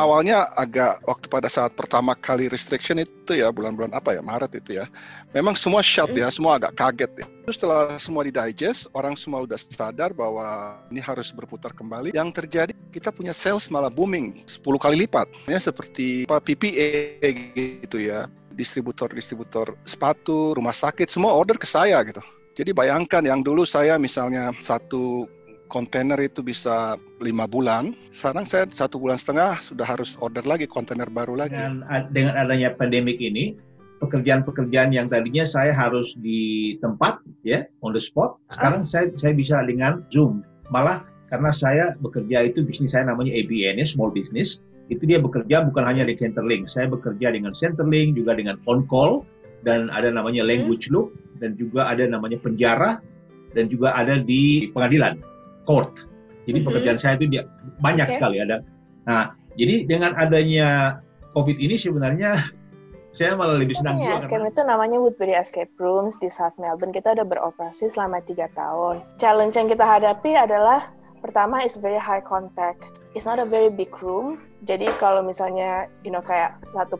awalnya agak waktu pada saat pertama kali restriction itu ya bulan-bulan apa ya, Maret itu ya. Memang semua shut ya, semua agak kaget ya. Terus setelah semua di-digest, orang semua udah sadar bahwa ini harus berputar kembali. Yang terjadi kita punya sales malah booming 10 kali lipat. Ya seperti PPE gitu ya. Distributor sepatu, rumah sakit, semua order ke saya gitu. Jadi bayangkan yang dulu saya misalnya satu kontainer itu bisa 5 bulan, sekarang saya 1,5 bulan sudah harus order lagi kontainer baru lagi. Dengan adanya pandemik ini, pekerjaan-pekerjaan yang tadinya saya harus di tempat, ya, on the spot, sekarang saya bisa dengan Zoom. Malah karena saya bekerja itu bisnis saya namanya ABN, small business, itu dia bekerja bukan hanya di Centerlink, saya bekerja dengan Centerlink, juga dengan on call, dan ada namanya language loop, dan juga ada namanya penjara, dan juga ada di pengadilan. Court. Jadi pekerjaan saya itu banyak sekali ada. Nah, jadi dengan adanya COVID ini sebenarnya saya malah lebih senang juga. Escape itu namanya Woodbury Escape Rooms di South Melbourne. Kita udah beroperasi selama 3 tahun. Challenge yang kita hadapi adalah pertama is very high contact. It's not a very big room. Jadi kalau misalnya kayak 1,5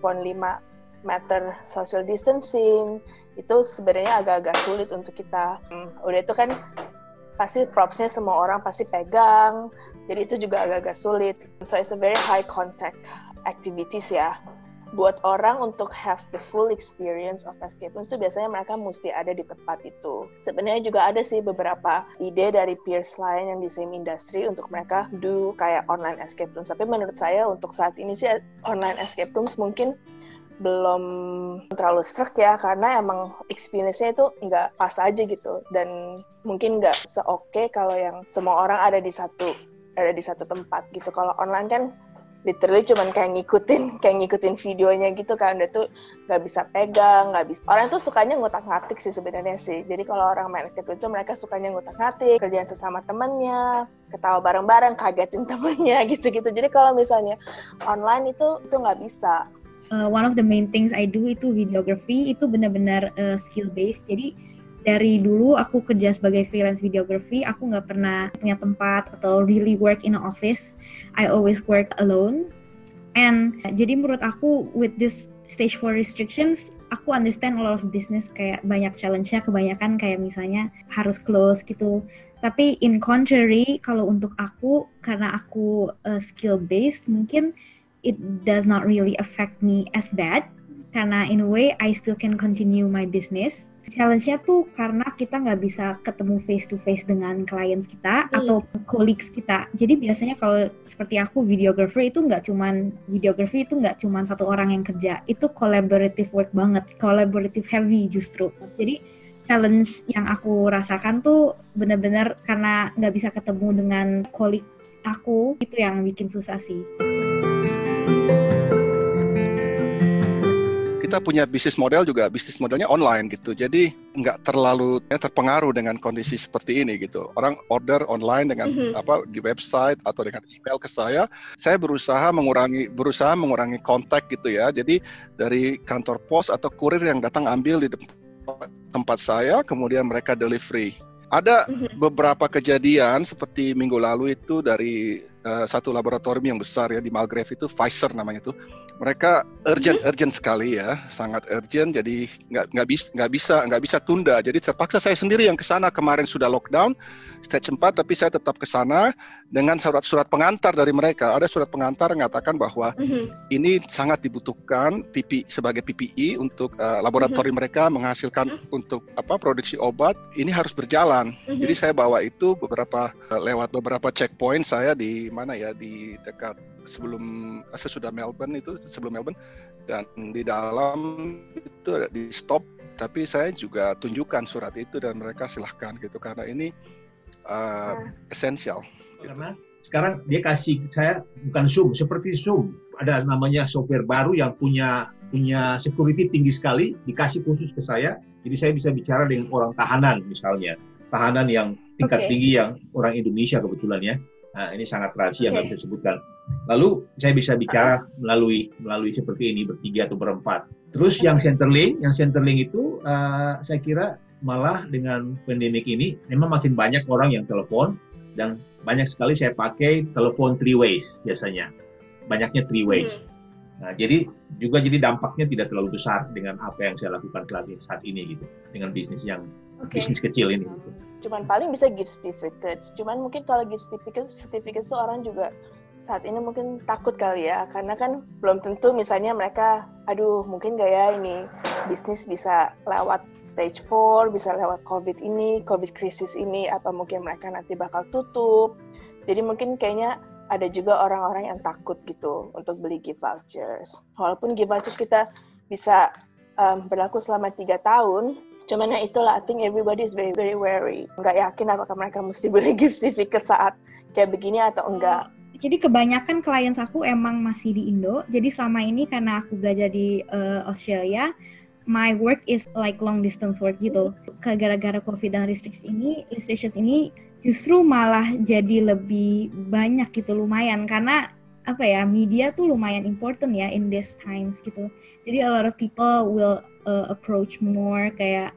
meter social distancing itu sebenarnya agak-agak sulit untuk kita. Udah itu kan pasti propsnya semua orang pasti pegang, jadi itu juga agak-agak sulit. So it's a very high contact activities ya. Buat orang untuk have the full experience of escape rooms itu biasanya mereka mesti ada di tempat itu. Sebenarnya juga ada sih beberapa ide dari peers lain yang di same industry untuk mereka do kayak online escape rooms. Tapi menurut saya untuk saat ini sih online escape rooms mungkin belum terlalu strict ya, karena emang experience-nya itu nggak pas aja gitu, dan mungkin nggak se-oke kalau yang semua orang ada di satu tempat gitu. Kalau online kan literally cuman kayak ngikutin videonya gitu kan, udah tuh nggak bisa pegang, nggak bisa. Orang tuh sukanya ngutak-ngatik sih sebenarnya sih. Jadi kalau orang main escape room itu mereka sukanya ngutak-ngatik, kerjaan sesama temennya, ketawa bareng-bareng, kagetin temennya gitu-gitu. Jadi kalau misalnya online itu nggak bisa. One of the main things I do itu videography, itu benar-benar skill based. Jadi dari dulu aku kerja sebagai freelance videography, aku nggak pernah punya tempat atau really work in an office. I always work alone. And jadi menurut aku with this stage 4 restrictions, aku understand a lot of business kayak banyak challenge-nya, kebanyakan kayak misalnya harus close gitu. Tapi in contrary, kalau untuk aku, karena aku skill based, mungkin it does not really affect me as bad, karena in a way I still can continue my business. Challenge-nya tuh karena kita nggak bisa ketemu face to face dengan clients kita atau colleagues kita. Jadi biasanya kalau seperti aku videography itu nggak cuman satu orang yang kerja, itu collaborative work banget, collaborative heavy justru. Jadi challenge yang aku rasakan tuh benar-benar karena nggak bisa ketemu dengan colleague aku, itu yang bikin susah sih. Kita punya bisnis modelnya online gitu, jadi nggak terlalu terpengaruh dengan kondisi seperti ini gitu. Orang order online dengan di website atau dengan email ke saya berusaha mengurangi kontak gitu ya. Jadi dari kantor pos atau kurir yang datang ambil di tempat saya, kemudian mereka delivery. Ada beberapa kejadian seperti minggu lalu itu dari satu laboratorium yang besar ya di Mulgrave itu, Pfizer namanya itu. Mereka urgent sekali ya, sangat urgent. Jadi nggak bisa tunda. Jadi terpaksa saya sendiri yang ke sana. Kemarin sudah lockdown stage 4, tapi saya tetap ke sana dengan surat pengantar dari mereka. Ada surat pengantar yang mengatakan bahwa ini sangat dibutuhkan sebagai PPE untuk laboratorium mereka menghasilkan untuk produksi obat. Ini harus berjalan. Jadi saya bawa itu lewat beberapa checkpoint saya di mana ya, di dekat sesudah Melbourne itu, sebelum Melbourne, dan di dalam itu di stop, tapi saya juga tunjukkan surat itu dan mereka silahkan gitu, karena ini esensial. Karena sekarang dia kasih saya bukan Zoom, seperti Zoom, ada namanya software baru yang punya security tinggi sekali, dikasih khusus ke saya, jadi saya bisa bicara dengan orang tahanan misalnya, tahanan yang tingkat tinggi yang orang Indonesia kebetulan ya. Nah, ini sangat rahasia, nggak bisa disebutkan. Lalu saya bisa bicara melalui seperti ini, bertiga atau berempat. Terus yang Centerlink itu saya kira malah dengan pandemik ini memang makin banyak orang yang telepon, dan banyak sekali saya pakai telepon 3 ways biasanya. banyaknya three ways. Nah, jadi dampaknya tidak terlalu besar dengan apa yang saya lakukan saat ini gitu, dengan bisnis bisnis kecil ini. Gitu. Cuman paling bisa gift certificates. Cuman mungkin kalau gift certificates tuh orang juga saat ini mungkin takut kali ya, karena kan belum tentu misalnya mereka, aduh mungkin gak ya ini bisnis bisa lewat stage 4, bisa lewat COVID krisis ini, apa mungkin mereka nanti bakal tutup. Jadi mungkin kayaknya ada juga orang-orang yang takut gitu untuk beli gift vouchers. Walaupun gift vouchers kita bisa berlaku selama 3 tahun, cuman ya itulah, I think everybody is very very wary. Nggak yakin apakah mereka mesti beli gift certificate saat kayak begini atau enggak. Jadi kebanyakan klien aku emang masih di Indo. Jadi selama ini karena aku belajar di Australia, my work is like long distance work gitu. Gara-gara COVID dan restrictions ini justru malah jadi lebih banyak gitu, lumayan, karena apa ya, media tuh lumayan important ya in these times gitu. Jadi a lot of people will approach more, kayak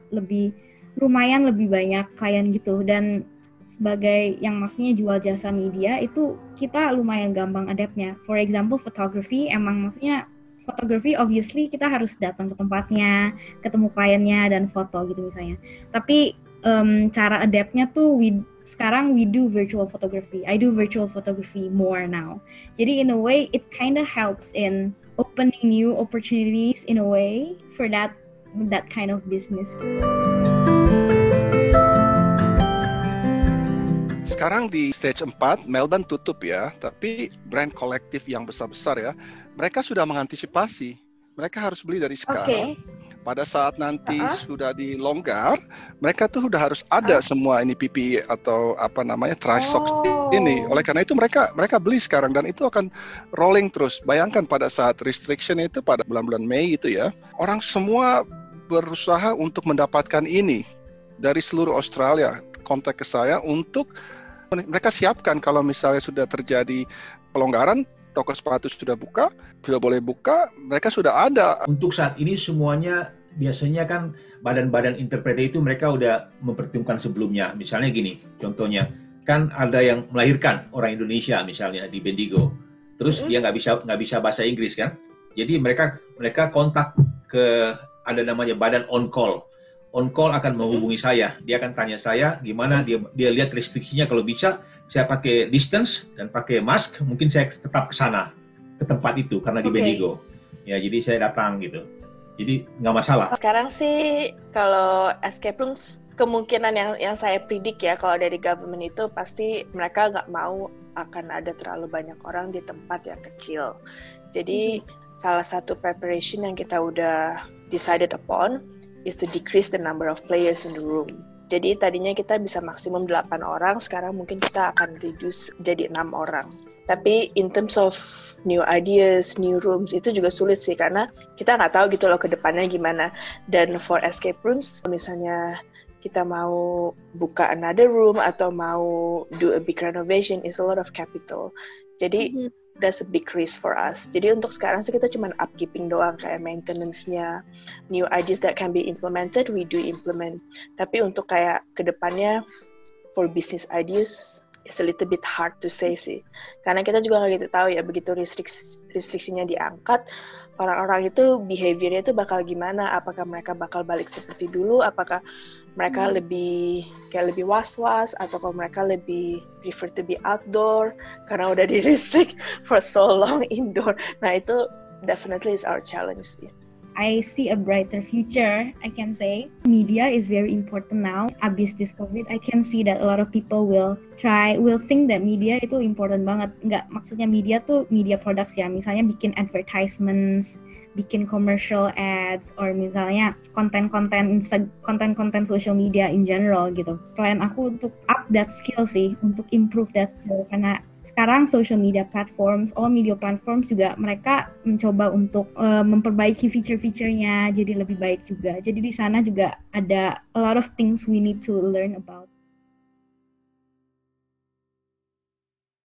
lumayan lebih banyak klien gitu. Dan sebagai yang maksudnya jual jasa media itu kita lumayan gampang adaptnya. For example, photography, emang maksudnya photography obviously kita harus datang ke tempatnya, ketemu kliennya dan foto gitu misalnya. Tapi cara adaptnya tuh sekarang we do virtual photography. I do virtual photography more now. Jadi in a way it kind of helps in opening new opportunities in a way for that kind of business. Sekarang di stage 4, Melbourne tutup ya, tapi brand kolektif yang besar-besar ya, mereka sudah mengantisipasi. Mereka harus beli dari sekarang. Pada saat nanti sudah dilonggar, mereka tuh udah harus ada semua ini PPE atau apa namanya TriSox ini. Oleh karena itu mereka beli sekarang dan itu akan rolling terus. Bayangkan pada saat restriction itu pada bulan-bulan Mei itu ya, orang semua berusaha untuk mendapatkan ini dari seluruh Australia. Kontak ke saya untuk mereka siapkan kalau misalnya sudah terjadi pelonggaran, toko sepatu sudah buka, sudah boleh buka, mereka sudah ada. Untuk saat ini semuanya biasanya kan badan-badan interpretasi itu mereka udah memperhitungkan sebelumnya. Misalnya gini, contohnya kan ada yang melahirkan orang Indonesia misalnya di Bendigo, terus dia nggak bisa bahasa Inggris kan, jadi mereka kontak ke ada namanya badan on call akan menghubungi saya, dia akan tanya saya gimana, dia lihat restriksinya, kalau bisa saya pakai distance dan pakai mask, mungkin saya tetap ke sana, ke tempat itu karena di Bendigo ya, jadi saya datang gitu, jadi nggak masalah. Sekarang sih kalau escape rooms kemungkinan yang saya predik ya, kalau dari government itu pasti mereka nggak mau akan ada terlalu banyak orang di tempat yang kecil. Jadi salah satu preparation yang kita udah decided upon is to decrease the number of players in the room. Jadi tadinya kita bisa maksimum 8 orang, sekarang mungkin kita akan reduce jadi 6 orang. Tapi in terms of new ideas, new rooms, itu juga sulit sih, karena kita nggak tahu gitu loh ke depannya gimana. Dan for escape rooms, misalnya kita mau buka another room atau mau do a big renovation, is a lot of capital. Jadi that's a big risk for us. Jadi untuk sekarang sih kita cuma upkeeping doang, kayak maintenance-nya, new ideas that can be implemented, we do implement. Tapi untuk kayak kedepannya, for business ideas, it's a little bit hard to say sih. Karena kita juga nggak gitu tahu ya, begitu restriksinya diangkat, orang-orang itu behavior-nya itu bakal gimana? Apakah mereka bakal balik seperti dulu? Apakah mereka lebih was-was, atau kalau mereka lebih prefer to be outdoor karena udah di restrict for so long indoor. Nah itu definitely is our challenge sih. I see a brighter future, I can say. Media is very important now. Abis this COVID, I can see that a lot of people will think that media itu important banget. Nggak, maksudnya media tuh media products ya. Misalnya bikin advertisements, bikin commercial ads, or misalnya konten-konten social media in general gitu. Plan aku untuk up that skill sih, untuk improve that skill. Karena sekarang social media platforms, all media platforms juga mereka mencoba untuk memperbaiki feature-featurenya jadi lebih baik juga. Jadi di sana juga ada a lot of things we need to learn about.